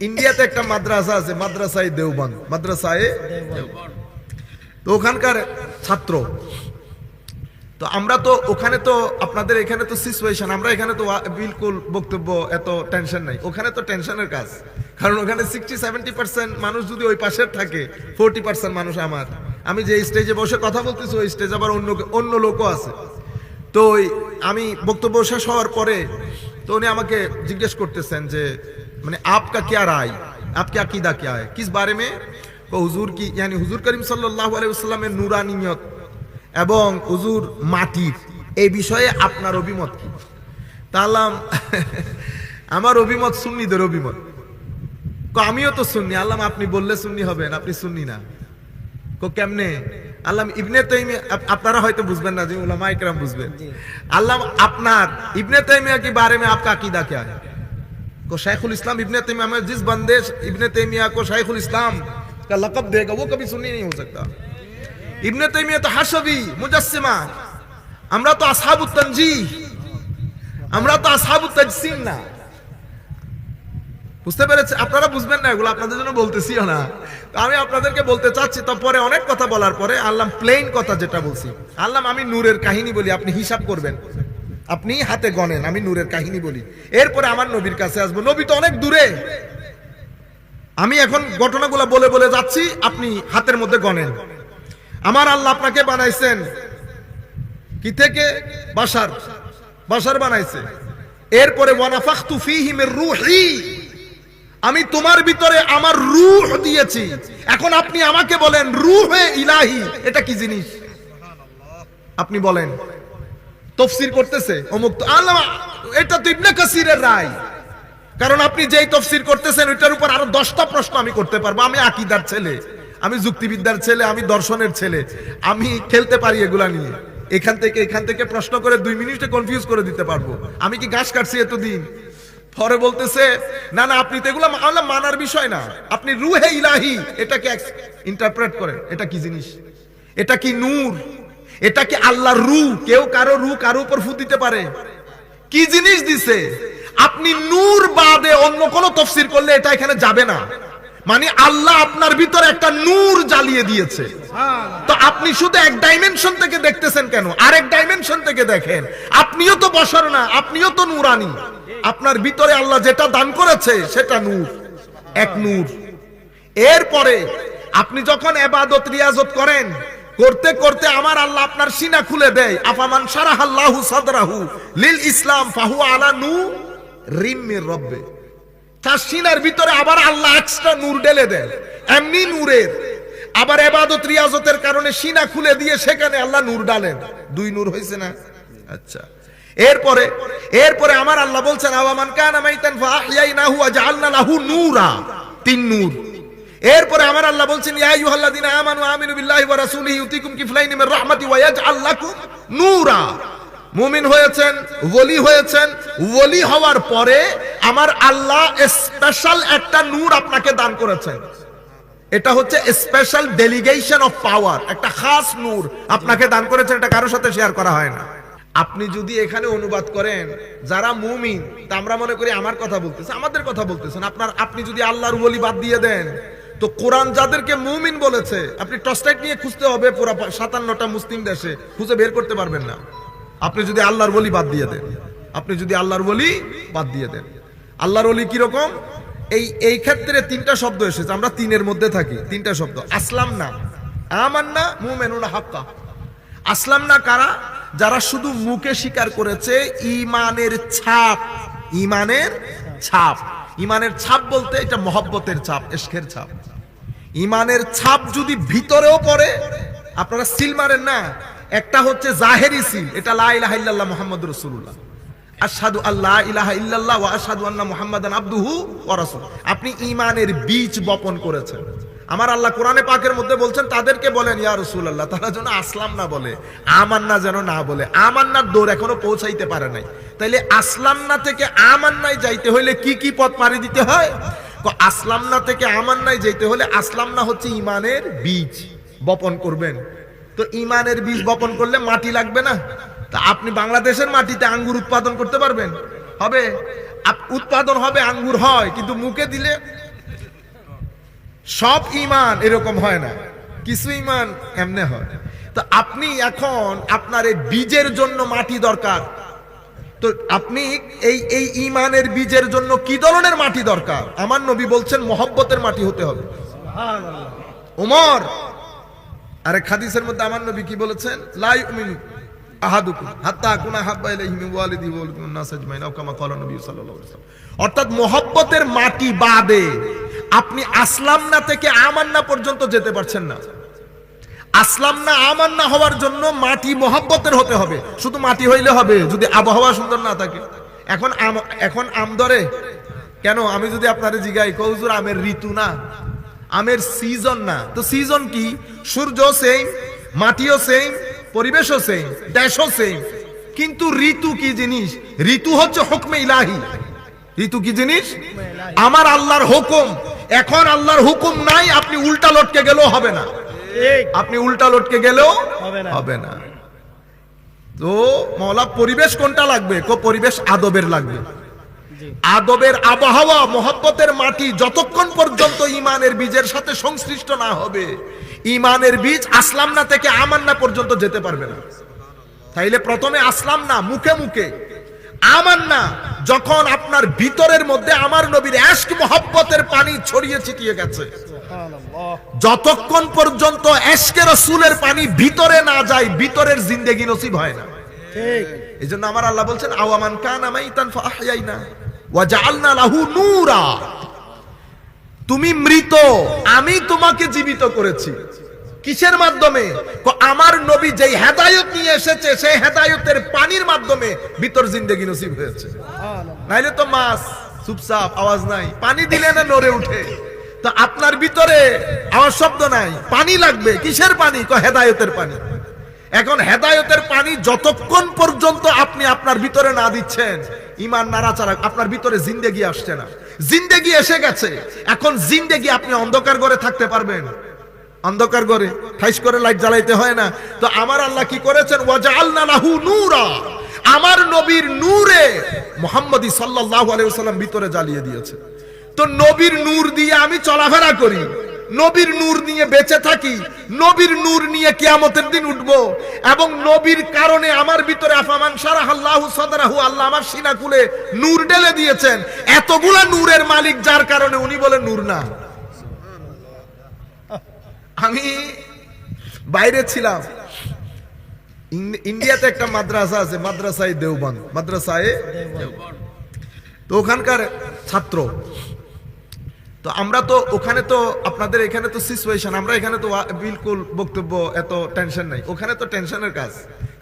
ইন্ডিয়াতে একটা মাদ্রাসা আছে, মাদ্রাসায়ে দেওবন্দ, মাদ্রাসায়ে তো ওখানকার ছাত্র। তো আমরা তো ওখানে তো আপনাদের এখানে তো সিচুয়েশন, আমরা এখানে তো বিলকুল বক্তব্য এত টেনশন নাই, ওখানে তো টেনশনের কাজ। কারণ ওখানে 60-70% মানুষ যদি ওই পাশে থাকে, 40% মানুষ আমার, আমি যে স্টেজে বসে কথা বলতেছি ওই স্টেজে আবার অন্য লোকও আছে। তো আমি বক্তব্য শেষ হওয়ার পরে তো উনি আমাকে জিজ্ঞেস করতেছেন যে মানে आपका क्या राय, आपकी अकीदा क्या है, किस बारे में। तो हुजूर की यानी हुजूर करीम सल्लल्लाहु अलैहि वसल्लमेর নূরানিয়ত এবং হুজুর মাটির এই বিষয়ে আপনার অভিমত কি। তাহলাম আমার অভিমত সুন্নিদের অভিমত। আমিও তো সুন্নি। আল্লাহ আপনি বললে সুন্নি হবেন, আপনি সুন্নি না। কেমনে আল্লাহ ইবনে তাইমিয়া, আপনারা হয়তো বুঝবেন না, যে উলামায়ে কেরাম বুঝবেন। আল্লাহ আপনার ইবনে তাইমিয়া के बारे में आपका अकीदा क्या है। को शेखुल इस्लाम इब्ने तैमिया में जिस बंदे इब्ने तैमिया को शेखुल इस्लाम का लक़ब देगा वो कभी सुन्नी नहीं हो सकता। इब्ने तैमिया तो हशवी मुजस्सिमा, আমরা তো আসহাবুত তানজিহ, আমরা তো আসহাবুত তাজসিম না। বুঝতে পেরেছেন? আপনারা বুঝবেন না, এগুলো আপনাদের জন্য বলতেছিও না। তো আমি আপনাদেরকে বলতে চাচ্ছি, তো পরে অনেক কথা বলার পরে আল্লাহ প্লেন কথা যেটা বলছি, আল্লাহ আমি নূরের কাহিনী বলি, আপনি হিসাব করবেন, আপনি হাতে গণেন, আমি নূরের কাহিনী বলি, এরপরে আমার নবীর কাছে আসবো। নবী তো অনেক দূরে, আমি এখন ঘটনাগুলো বলে বলে যাচ্ছি, আপনি হাতের মধ্যে গণেন। আমার আল্লাহ আপনাকে বানাইছেন কি থেকে? বাশার বানাইছে। এরপরে ওয়ানাফাখতু ফীহি মির রূহি, আমি তোমার ভিতরে আমার রূহ দিয়েছি। এখন আপনি আমাকে বলেন রূহে ইলাহি এটা কি জিনিস, আপনি বলেন। তফসির করতেছে অমুক, আল্লাহ এটা তো ইবনে কাসিরের রায়। কারণ আপনি যেই তফসির করতেছেন ওইটার উপর আরো 10টা প্রশ্ন আমি করতে পারবো। আমি আকীদার ছেলে, আমি যুক্তিবিদ্যার ছেলে, আমি দর্শনের ছেলে, আমি খেলতে পারি এগুলা নিয়ে। এখান থেকে প্রশ্ন করে 2 মিনিটে কনফিউজ করে দিতে পারবো। আমি কি ঘাস কাটছি এতদিন? পরে বলতেছে না না, আপনি তো এগুলা মানার বিষয় না, আপনি রূহে ইলাহি এটাকে ইন্টারপ্রেট করেন। এটা কি জিনিস? এটা কি নূর? এটা কি আল্লাহর রূহ? কেউ কারো রূহ কারো উপর ফু দিতে পারে? কি জিনিস দিছে? আপনি নূর বাদে অন্য কোন তফসির করলে এটা এখানে যাবে না। মানে আল্লাহ আপনার ভিতরে একটা নূর জ্বালিয়ে দিয়েছে। তো আপনি শুধু এক ডাইমেনশন থেকে দেখতেছেন কেন? আরেক ডাইমেনশন থেকে দেখেন। আপনিও তো বশর না, আপনিও তো নূরানি। আপনার ভিতরে আল্লাহ যেটা দান করেছে সেটা নূর, এক নূর। এরপরে আপনি যখন ইবাদত রিয়াজত করেন, করতে করতে আমার আল্লাহ আপনার সিনা খুলে দেয়। আফামান শারাহাল্লাহু সাদরাহু লিল ইসলাম ফাহুয়া আলা নূরিম মির রাব্বি, তার সিনার ভিতরে আবার আল্লাহ এক্সট্রা নূর ঢেলে দেন। এমনি নূরের আবার ইবাদত রিয়াজতের কারণে সিনা খুলে দিয়ে সেখানে আল্লাহ নূর ডালেন। 2 নূর হইছে না? আচ্ছা, এরপরে আমার আল্লাহ বলছেন আওয়ামান কানা মাইতান ফাআহইয়াইনাহু ওয়া জাআলনা লাহু নূরা, 3 নূর। এরপরে আমার আল্লাহ বলছেন ইয়া আইয়ুহাল্লাযিনা আমানু আমিনু বিল্লাহি ওয়া রাসূলিহি ইউতিকুম কিফলাইনি মির রাহমাতি ওয়া ইয়াজআল লাকুম নূরা। মুমিন হয়েছেন, ওলি হয়েছেন, ওলি হওয়ার পরে আমার আল্লাহ স্পেশাল একটা নূর আপনাকে দান করেছেন। এটা হচ্ছে স্পেশাল ডেলিগেশন অফ পাওয়ার, একটা খাস নূর আপনাকে দান করেছেন। এটা কারোর সাথে শেয়ার করা হয় না। আপনি যদি এখানে অনুবাদ করেন যারা মুমিন, তা আমরা মনে করি আমার কথা বলতেছেন, আমাদের কথা বলতেছেন। আপনি যদি আল্লাহর ওলি বাদ দিয়ে দেন, তো কোরআন যাদেরকে মুমিন বলেছে, আপনি টর্চলাইট নিয়ে খুঁজতে হবে পুরো 57টা মুসলিম দেশে, খুঁজে বের করতে পারবেন না। আপনি যদি আল্লাহর ওলি বাদ দিয়ে দেন, আল্লাহর ওলি কিরকম? এই ক্ষেত্রে 3টা শব্দ এসেছে, আমরা 3-এর মধ্যে থাকি। 3টা শব্দ। আসলাম না, আমান্না, মুমিনুনা হাক্কা। আসলাম না কারা? যারা শুধু মুখে স্বীকার করেছে ঈমানের ছাপ। ঈমানের ছাপ বলতে এটা মহব্বতের ছাপ, ইশকের ছাপ। ঈমানের ছাপ যদি ভিতরেও পড়ে, আপনারা সিল মারেন না, একটা হচ্ছে জাহেরি সিল, এটা লা ইলাহা ইল্লাল্লাহ মুহাম্মাদুর রাসূলুল্লাহ, আশহাদু আল্লা ইলাহা ইল্লাল্লাহ ওয়া আশহাদু আন্না মুহাম্মাদান আবদুহু ওয়া রাসূলুহু। আপনি ঈমানের বীজ বপন করেছেন। আমার আল্লাহ কোরআনে পাকের মধ্যে বলছেন তাদেরকে বলেন ইয়া রাসূলুল্লাহ, তারা যেন আসলাম না বলে, আমান্না যেন না বলে। আমান্নার দৌড় এখনো পৌঁছাইতে পারে নাই। তাইলে আসলাম না থেকে আমান্নায় যাইতে হইলে কি কি পথ পাড়ি দিতে হয়? আসলাম না থেকে আমান্নায় যাইতে হলে আসলাম না হচ্ছে ঈমানের বীজ বপন করবেন। তো ঈমানের বীজ বপন করলে মাটি লাগবে না? তা আপনি বাংলাদেশের মাটিতে আঙ্গুর উৎপাদন করতে পারবেন? হবে? উৎপাদন হবে, আঙ্গুর হয়, কিন্তু মুখে দিলে সব ঈমান এরকম হয় না, কিছু ঈমান এমনে হয়। তো আপনি এখন আপনার এই বীজের জন্য মাটি দরকার, তো আপনি এই ঈমানের বীজের জন্য কি ধরনের মাটি দরকার? আমার নবী বলছেন মহব্বতের মাটি হতে হবে। ওমর আরেক হাদিসের মধ্যে আমার নবী কি বলেছেন? লা ইউমিনু আহাদুকুম হাত্তা আকুনা হাব্বা ইলাইহি মিন ওয়ালিদিহি ওয়া ওয়ালিদিন নাস আজমাইন আও কামা ক্বালা নবী সাল্লাল্লাহু আলাইহি ওয়াসাল্লাম। অর্থাৎ মহব্বতের মাটি বাদে আপনি আসলাম না থেকে আমান্না পর্যন্ত যেতে পারছেন না। আসলাম না আমান্না হওয়ার জন্য মাটি মহব্বতের হতে হবে। শুধু মাটি হইলে হবে যদি আবহাওয়া সুন্দর না থাকে? এখন আম ধরে কেন? আমি যদি আপনারে জিগাই হুজুর আমের ঋতু না, আমের সিজন না, তো সিজন কি? সূর্য সেম, মাটিও সেম, পরিবেশও সেম, দেশও সেম, কিন্তু ঋতু কি জিনিস? ঋতু হচ্ছে হুকমে ইলাহি। ঋতু কি জিনিস? আমার আল্লাহর হুকুম। এখন আল্লাহর হুকুম নাই, আপনি উল্টা লটকে গেলেও হবে না, আপনি উল্টা লটকে গেলেও হবে না। তো মওলা পরিবেশ কোনটা লাগবে? পরিবেশ আদবের লাগবে। আদবের আবহাওয়া, মহব্বতের মাটি যতক্ষণ পর্যন্ত ঈমানের বীজের সাথে সংশ্লিষ্ট না হবে, ঈমানের বীজ আসলাম না থেকে আমান্না পর্যন্ত যেতে পারবে না। তাইলে প্রথমে আসলাম না, মুখে মুখে আমান্না। যখন আপনার ভিতরের মধ্যে আমার নবীর ইশক মহব্বতের পানি ছড়িয়ে ছিটিয়ে গেছে, যতক্ষণ পর্যন্ত ইশকে রাসূলের পানি ভিতরে না যায়, ভিতরের জিন্দেগি নসিব হয় না। ঠিক এইজন্য আমার আল্লাহ বলছেন আওয়ামান কানা মাইতান ফাআহইয়াইনা ওয়া জাআলনা লাহু নূরা। তুমি মৃত, আমি তোমাকে জীবিত করেছি। কিসের মাধ্যমে? আমার নবী যেই হেদায়েত নিয়ে এসেছে সেই হেদায়েতের পানির মাধ্যমে ভিতর জিন্দেগি নসিব হয়েছে। নাইলে তো মাছ চুপচাপ, আওয়াজ নাই, পানি দিলে না নড়ে উঠে। তো আপনার ভিতরে আওয়াজ শব্দ নাই, পানি লাগবে। কিসের পানি? হেদায়েতের পানি। এখন হেদায়েতের পানি যতক্ষণ পর্যন্ত আপনি আপনার ভিতরে না দিচ্ছেন, ঈমান নাড়াচাড়া, আপনার ভিতরে জিন্দেগি আসছে না। জিন্দেগি এসে গেছে, এখন জিন্দেগি আপনি অন্ধকার ঘরে থাকতে পারবেন? অন্ধকার ঘরে ঠাইস করে লাইট জ্বালাইতে হয় না। তো আমার আল্লাহ কি করেছেন? ওয়াজআলনা লাহু নূরা, আমার নবীর নূরে মুহাম্মদী সাল্লাল্লাহু আলাইহি ওয়াসাল্লাম ভিতরে জ্বালিয়ে দিয়েছে। তো নবীর নূর দিয়ে আমি চলাফেরা করি, নবীর নূর নিয়ে বেঁচে থাকি, নবীর নূর নিয়ে কিয়ামতের দিন উঠবো, এবং নবীর কারণে আমার ভিতরে আফামান শারাহাল্লাহু সাদরাহু, আল্লাহ আমার সিনা খুলে নূর ঢেলে দিয়েছেন। এতগুলা নূরের মালিক যার কারণে উনি বলেন নূর না। আমি বাইরে ছিলাম, ইন্ডিয়াতে একটা মাদ্রাসা আছে, মাদ্রাসায়ে দেওবন্দ, মাদ্রাসায়ে দেওবন্দ। তো ওখানকার ছাত্র, তো আমরা তো ওখানে, তো আপনাদের এখানে তো সিচুয়েশন, আমরা এখানে তো বিলকুল বক্তব্য এত টেনশন নাই। ওখানে তো টেনশনের কাজ,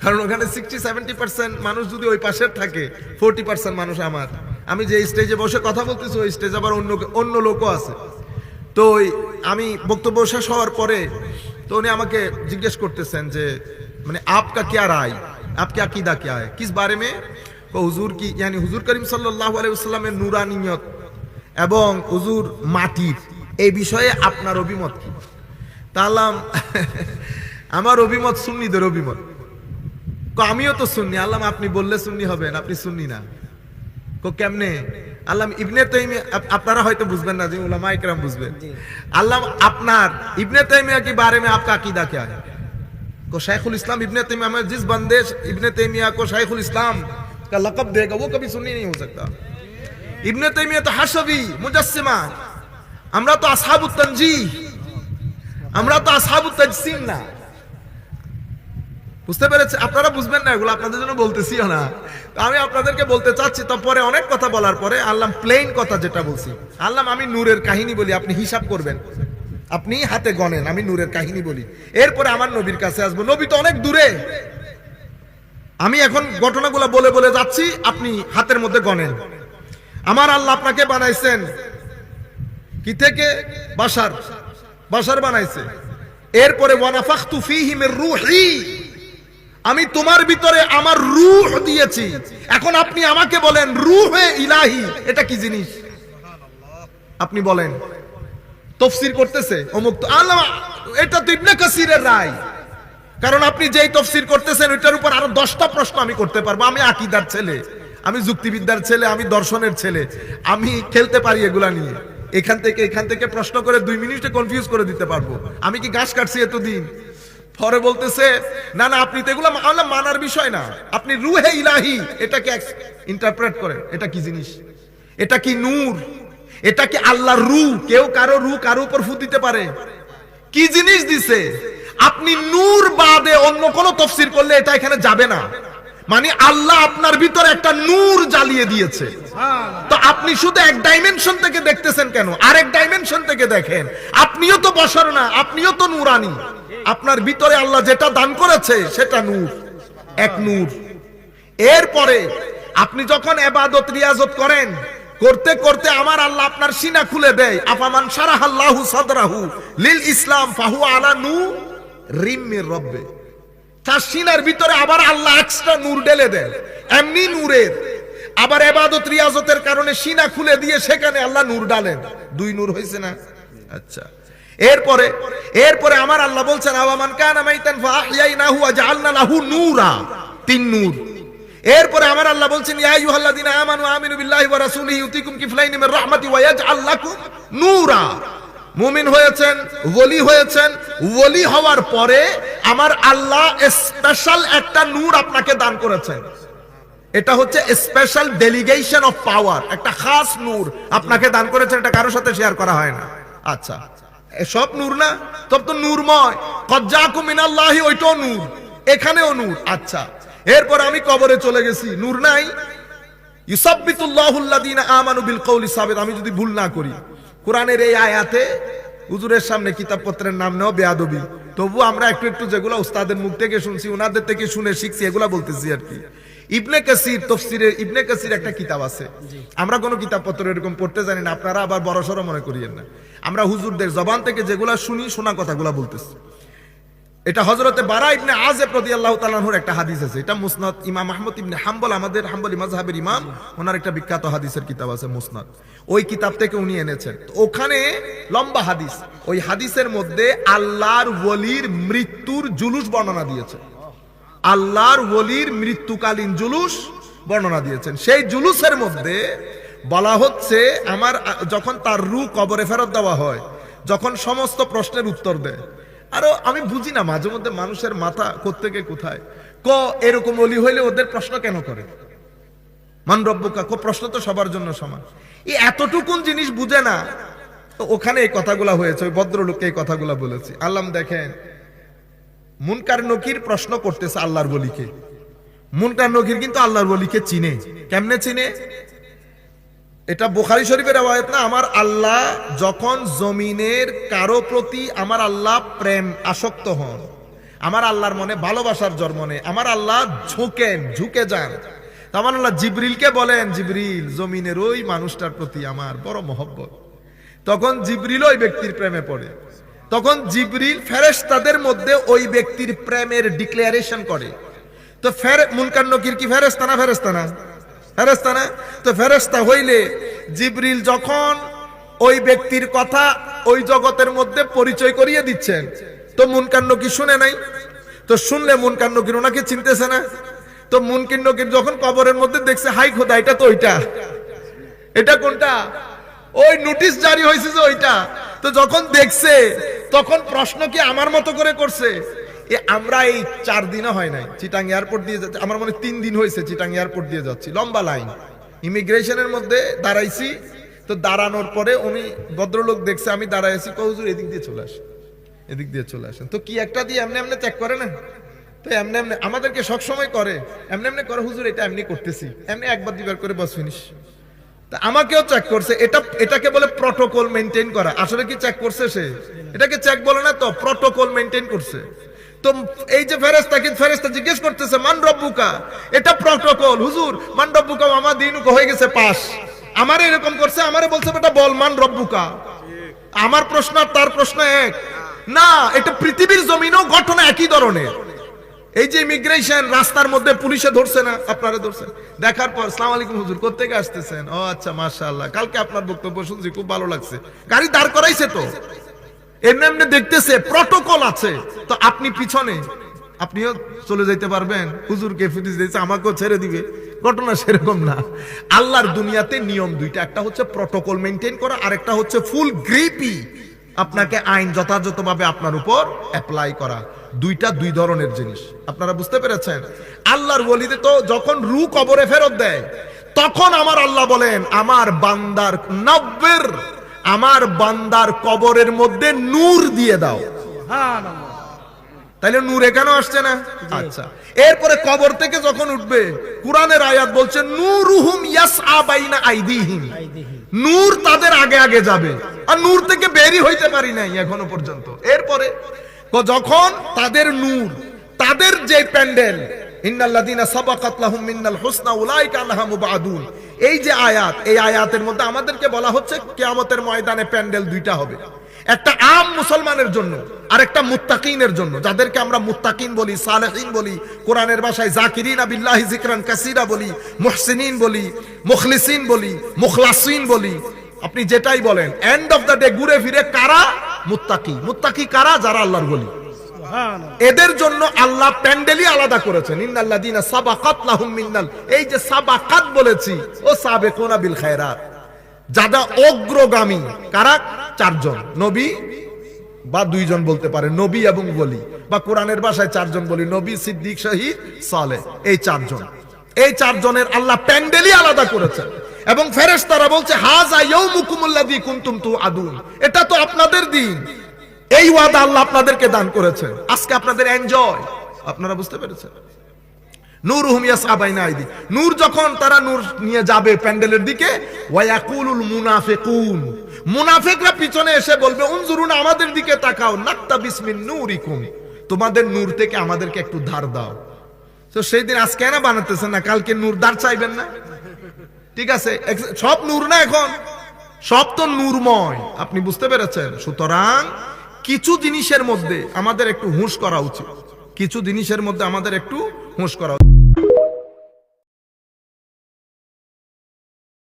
কারণ ওখানে 60-70% মানুষ যদি ওই পাশের থাকে, 40% মানুষ আমার। আমি যে স্টেজে বসে কথা বলতেছি ওই স্টেজ আবার অন্য লোকও আছে। তো আমি বক্তব্য শেষ হওয়ার পরে তো উনি আমাকে জিজ্ঞেস করতেছেন যে মানে आपका क्या राय, आपका अकीदा क्या है, किस बारे में? হুজুর কি यानी হুজুর করিম সাল্লাল্লাহু আলাইহি ওয়াসাল্লামের নূরানিয়ত এবং হুজুর মাটির এই বিষয়ে আপনার অভিমত কি? তাহলাম আমার অভিমত সুন্নিদের অভিমত। আমিও তো সুন্নি। আল্লাহ আপনি বললে সুন্নি হবেন, আপনি সুন্নি না। কেমনে? আল্লাহ ইবনে তাইমিয়া, আপনারা হয়তো বুঝবেন না, যে উলামা ইকরাম বুঝবেন। আল্লাহ আপনার ইবনে তাইমিয়া के बारे में आपका अकीदा क्या है? को शेखुल इस्लाम इब्ने तैमिया में जिस बंदे इब्ने तैमिया को शेखुल इस्लाम का लक़ब देगा वो कभी सुन्नी नहीं हो सकता। इब्ने तैमिया तो हाशवी मुजस्सिमा, আমরা তো আসহাবুত তানজিহ, আমরা তো আসহাবুত তাজসিম না। বুঝতে পেরেছে? আপনারা বুঝবেন না এগুলো, আপনাদের জন্য বলতেছিও না। আমি আপনাদেরকে বলতে চাচ্ছি, তারপরে অনেক কথা বলার পরে আল্লাহ প্লেন কথা যেটা বলছি, আল্লাহ আমি নূরের কাহিনী বলি, আপনি হিসাব করবেন, আপনি হাতে গণেন, আমি নূরের কাহিনী বলি, এরপরে আমার নবীর কাছে আসবো। নবী তো অনেক দূরে, আমি এখন ঘটনাগুলো বলে বলে যাচ্ছি, আপনি হাতের মধ্যে গণেন। আমার আল্লাহ আপনাকে বানাইছেন কি থেকে? বাশার বানাইছে। এরপরে ওয়ানাফাখতু ফীহি মির রূহি, আমি তোমার ভিতরে আমার রূহ দিয়েছি। এখন আপনি আমাকে বলেন রূহে ইলাহি এটা কি জিনিস? আপনি বলেন। তাফসীর করতেছে অমুক, আল্লাহ এটা তো ইবনে কাসিরের রায়, কারণ আপনি যেই তাফসীর করতেছেন ওইটার উপর আরো 10টা প্রশ্ন আমি করতে পারবো। আমি আকীদার ছেলে, আমি যুক্তিবিদ্যার ছেলে, আমি দর্শনের ছেলে, আমি খেলতে পারি এগুলা নিয়ে। এখান থেকে প্রশ্ন করে 2 মিনিটে কনফিউজ করে দিতে পারবো। আমি কি ঘাস কাটছি এতদিন? পরে বলতেছে না না, আপনি তো এগুলো মানার বিষয় না, আপনি রুহে ইলাহি এটাকে ইন্টারপ্রেট করেন। এটা কি জিনিস? এটা কি নূর? এটা কি আল্লাহর রূহ? কেউ কারো উপর ফু দিতে পারে? কি জিনিস দিছে? আপনি নূর বাদে অন্য কোন তফসির করলে এটা এখানে যাবে না। মানে আল্লাহ আপনার ভিতরে একটা নূর জ্বালিয়ে দিয়েছে। তো আপনি শুধু এক ডাইমেনশন থেকে দেখতেছেন কেন? আরেক ডাইমেনশন থেকে দেখেন। আপনিও তো বশর না, আপনিও তো নূরানি। আপনার ভিতরে আল্লাহ যেটা দান করেছে সেটা নূর, এক নূর। এরপরে আপনি যখন ইবাদত রিয়াজত করেন, করতে করতে আমার আল্লাহ আপনার সিনা খুলে দেয়। আফামান শারাহাল্লাহু সাদরাহু লিল ইসলাম ফাহু আলা নূরিম মির রাব্বি। তার সিনার ভিতরে আবার আল্লাহ এক্সট্রা নূর ঢেলে দেন। এমনি নূরের আবার ইবাদত রিয়াজতের কারণে সিনা খুলে দিয়ে সেখানে আল্লাহ নূর ডালেন। 2 নূর হইছে না? আচ্ছা, এরপরে আমার আল্লাহ বলছেন আওয়ামান কানা মাইতান ফাআহইয়াইনাহু ওয়া জাআলনা লাহু নূরা। 3 নূর। এরপরে আমার আল্লাহ বলছেন ইয়া আইয়ুহাল্লাযিনা আমানু আমিনু বিল্লাহি ওয়া রাসূলিহি ইউতিকুম কিফলাইনি মির রাহমাতি ওয়া ইয়াজআল লাকুম নূরা। মুমিন হয়েছেন, ওলি হয়েছেন, ওলি হওয়ার পরে আমার আল্লাহ স্পেশাল একটা নূর আপনাকে দান করেছেন। এটা হচ্ছে স্পেশাল ডেলিগেশন অফ পাওয়ার, একটা খাস নূর আপনাকে দান করেছেন। এটা কারোর সাথে শেয়ার করা হয় না। আচ্ছা, সব নূর না? তব তো নূরময়। কদ জাকুম মিনাল্লাহি, ওইটাও নূর, এখানেও নূর। আচ্ছা, এরপর আমি কবরে চলে গেছি, নূর নাই? ইউসাব্বিতুল্লাহুল্লাযিনা আমানু বিল কওলি সাবিত। আমি যদি ভুল না করি কোরআনের এই আয়াতে হুজুরের সামনে কিতাবপত্রের নাম নেওয়া বেয়াদবি। তবু আমরা একটু যেগুলো উস্তাদের মুখ থেকে শুনছি, ওনাদের থেকে শুনে শিখছি, এগুলা বলতেছি আর কি। ইবনে কাসির তফসিরে ইবনে কাসির একটা কিতাব আছে। আমরা কোনো কিতাবপত্র এরকম পড়তে জানি না, আপনারা আবার বড়সড় মনে করিয়েন না। আমরা হুজুরদের জবান থেকে যেগুলা শুনি, শোনা কথাগুলা বলতেছি। এটা হযরতে বারা ইবনে আযিব রাদিয়াল্লাহু তাআলা আনহুর একটা হাদিস আছে। এটা মুসনাদ ইমাম আহমদ ইবনে হাম্বল, আমাদের হাম্বলি মাযহাবের ইমাম, ওনার একটা বিখ্যাত হাদিসের কিতাব আছে মুসনাদ। ওই কিতাব থেকে উনি এনেছেন। ওখানে লম্বা হাদিস, ওই হাদিসের মধ্যে আল্লাহর ওলির মৃত্যুর জুলুস বর্ণনা দিয়েছে। আল্লাহর ওলির মৃত্যুকালীন জুলুস বর্ণনা দিয়েছেন। সেই জুলুসের মধ্যে বলা হচ্ছে আমার যখন তার রূহ কবরে ফেরত দেওয়া হয়, যখন সমস্ত প্রশ্নের উত্তর দেয়। আরো আমি বুঝি না মাঝে মধ্যে মানুষের মাথা কোত্থেকে কোথায়। এরকম ওলি হইলে ওদের প্রশ্ন কেন করে? মান রব্বুকা, প্রশ্ন তো সবার জন্য সমান। এই এতটুকুন জিনিস বুঝে না। তো ওখানে এই কথাগুলা হয়েছে, ওই ভদ্রলোককে এই কথাগুলা বলেছি। আল্লাহ দেখেন, মুনকার নকির প্রশ্ন করতেছে আল্লাহর ওলিকে। মুনকার নকির কিন্তু আল্লাহর ওলিকে চিনে। কেমনে চিনে? এটা বুখারী শরীফের রওয়ায়াত না। আমার আল্লাহ যখন জমিনের কারো প্রতি আমার আল্লাহ প্রেম আসক্ত হন, আমার আল্লাহর মনে ভালোবাসার জন্ম নেয়, আমার আল্লাহ ঝুঁকে যান। আমার আল্লাহ জিবরিলকে বলেন, জিবরিল, জমিনের ওই মানুষটার প্রতি আমার বড় মহব্বত। তখন জিবরিল ওই ব্যক্তির প্রেমে পড়ে। তখন জিবরিল ফেরেশতাদের মধ্যে ওই ব্যক্তির প্রেমের ডিক্লারেশন করে। তো মুনকার নকির কি ফেরেশতা না? ফেরেশতা না? ফেরেশতা না? তো ফেরেশতা হইলে জিবরিল যখন ওই ব্যক্তির কথা ওই জগতের মধ্যে পরিচয় করিয়ে দিচ্ছেন, তো মুনকার নকির শুনে নাই? তো শুনলে মুনকার নকির ওনাকে চিনতেছে না? তো মুনকার নকির যখন কবরের মধ্যে দেখছে, হাই খোদা, এটা তো ওইটা। এটা কোনটা? ওই নোটিশ জারি হয়েছে যে ওইটা। তো যখন দেখছে তখন প্রশ্ন কি আমার মতো করে করছে? আমরা এই 4 দিনও হয় নাই চিটাং এয়ারপোর্ট দিয়ে যাচ্ছি, আমার মনে 3 দিন হয়েছে চিটাং এয়ারপোর্ট দিয়ে যাচ্ছি, লম্বা লাইন, ইমিগ্রেশনের মধ্যে দাঁড়াইছি। তো দাঁড়ানোর পরে উনি ভদ্রলোক দেখছে আমি দাঁড়াইছি, হুজুর এদিক দিয়ে চলে আসেন, এদিক দিয়ে চলে আসেন। তো কি একটা দিয়ে এমনি এমনি চেক করে না? তো এমনি এমনি আমাদেরকে সবসময় করে, এমনি এমনি করে, হুজুর এটা এমনি করতেছি, এমনি একবার দুবার করে বস ফিনিশ। তা আমাকেও চেক করছে। এটাকে বলে প্রটোকল মেনটেন করা। আসলে কি চেক করছে সে? এটাকে চেক বলে না, তো প্রটোকল মেনটেন করছে। তো এই যে ফেরেশতা জিজ্ঞেস করতেছে মান রব্বুকা, এটা প্রটোকল। হুজুর মান রব্বুকা আমার দিন হয়ে গেছে পাস। আমারে এরকম করছে, আমারে বলছে বেটা বল মান রব্বুকা। আমার প্রশ্ন আর তার প্রশ্ন এক না। এটা পৃথিবীর জমিনেও ঘটনা একই ধরনের। এই যে ইমিগ্রেশন, রাস্তার মধ্যে পুলিশে ধরছে না, আপনারা ধরছেন, দেখার পর আসসালামু আলাইকুম হুজুর, কোত্থেকে আসতেছেন? ও আচ্ছা মাশাআল্লাহ, কালকে আপনার বক্তব্য শুনছি, খুব ভালো লাগছে। গাড়ি দাঁড় করাইছে, তো এমনি এমনি দেখতেছে, প্রটোকল আছে। তো আপনি পিছনে, আপনিও চলে যাইতে পারবেন, হুজুরকে ফিরিয়ে দিয়েছে, আমাকেও ছেড়ে দিবে, ঘটনা সেরকম না। আল্লাহর দুনিয়াতে নিয়ম দুইটা, একটা হচ্ছে প্রটোকল মেনটেন করা, আর একটা হচ্ছে ফুল গ্রিপি আপনাকে আইন যথাযথভাবে আপনার উপর অ্যাপ্লাই করা। দুইটা দুই ধরনের জিনিস, আপনারা বুঝতে পেরেছেন? আল্লাহর ওলিতে তো যখন রূহ কবরে ফেরত দেয় তখন আমার আল্লাহ বলেন আমার বান্দার নব্বের, আমার বান্দার কবরের মধ্যে নূর দিয়ে দাও। তাইলে নূর এখানে আসছে না? আচ্ছা, এরপরে কবর থেকে যখন উঠবে কুরআনের আয়াত বলছে নূরুহুম ইয়াসআ বাইনা আইদিহিম, নূর তাদের আগে আগে যাবে, আর নূর থেকে বেরই হইতে পারি নাই এখনো পর্যন্ত। এরপরে যখন তাদের নূর, তাদের যে প্যান্ডেল ইন্নাল্লাযীনা সাবাকাত লাহুম মিনাল হুসনা উলাইকা আনহা মুবাদুন, এই যে আয়াত, এই আয়াতের মধ্যে আমাদেরকে বলা হচ্ছে কিয়ামতের ময়দানে প্যান্ডেল দুইটা হবে, একটা আম মুসলমানের জন্য আর একটা মুত্তাকিনের জন্য, যাদেরকে আমরা মুত্তাকিন বলি, সালেহিন বলি, কোরআনের ভাষায় যাকিরিনা বিল্লাহি যিকরান কাসীরা বলি, মুহসিনিন বলি, মুখলিসিন বলি, মুখলাসিন বলি, আপনি যেটাই বলেন। এন্ড অফ দ্য ডে ঘুরে ফিরে কারা? মুত্তাকি। মুত্তাকি কারা? যারা আল্লাহর ওলি। এদের জন্য আল্লাহ প্যান্ডেলই আলাদা করেছেন। ইন্নাল্লাযীনা সাবাকাত লাহুম মিনাল, এই যে সাবাকাত বলেছি, ও সাবিকুনা বিল খায়রাত, যারা অগ্রগামী, কারা? চারজন নবী বা দুইজন বলতে পারে, নবী এবং ওলি, বা কোরআনের ভাষায় চারজন বলি, নবী, সিদ্দিক, শহীদ, সালেহ, এই চারজন। এই চারজনের আল্লাহ প্যান্ডেলই আলাদা করেছেন। এবং ফেরেশতারা বলছে হাযা ইয়াউমুকুমুল্লাযী কুনতুম তুআদুন, এটা তো আপনাদের দিন, এই ওয়াদা আল্লাহ আপনাদেরকে দান করেছেন, আজকে আপনাদের এনজয়। আপনারা বুঝতে পেরেছেন? নূরুহুম ইয়াসআ বাইনা আইদি, নূর যখন তারা নূর নিয়ে যাবে প্যান্ডেলের দিকে, ওয়া ইয়াকুলুল মুনাফিকুন, মুনাফিকরা পিছনে এসে বলবে উনজুরুনা, আমাদের দিকে তাকাও, নাকতাবিস মিন নূরিকুম, তোমাদের নূর থেকে আমাদেরকে একটু ধার দাও। তো সেই দিন আজকে না বানাতেছেন না, কালকে নূর ধার চাইবেন না? ঠিক আছে, সব নূর না, এখন সব তো নূরময়, আপনি বুঝতে পেরেছেন? সুতরাং কিছু জিনিসের মধ্যে আমাদের একটু হুঁশ করা উচিত, কিছু জিনিসের মধ্যে আমাদের একটু হুঁশ করা উচিত।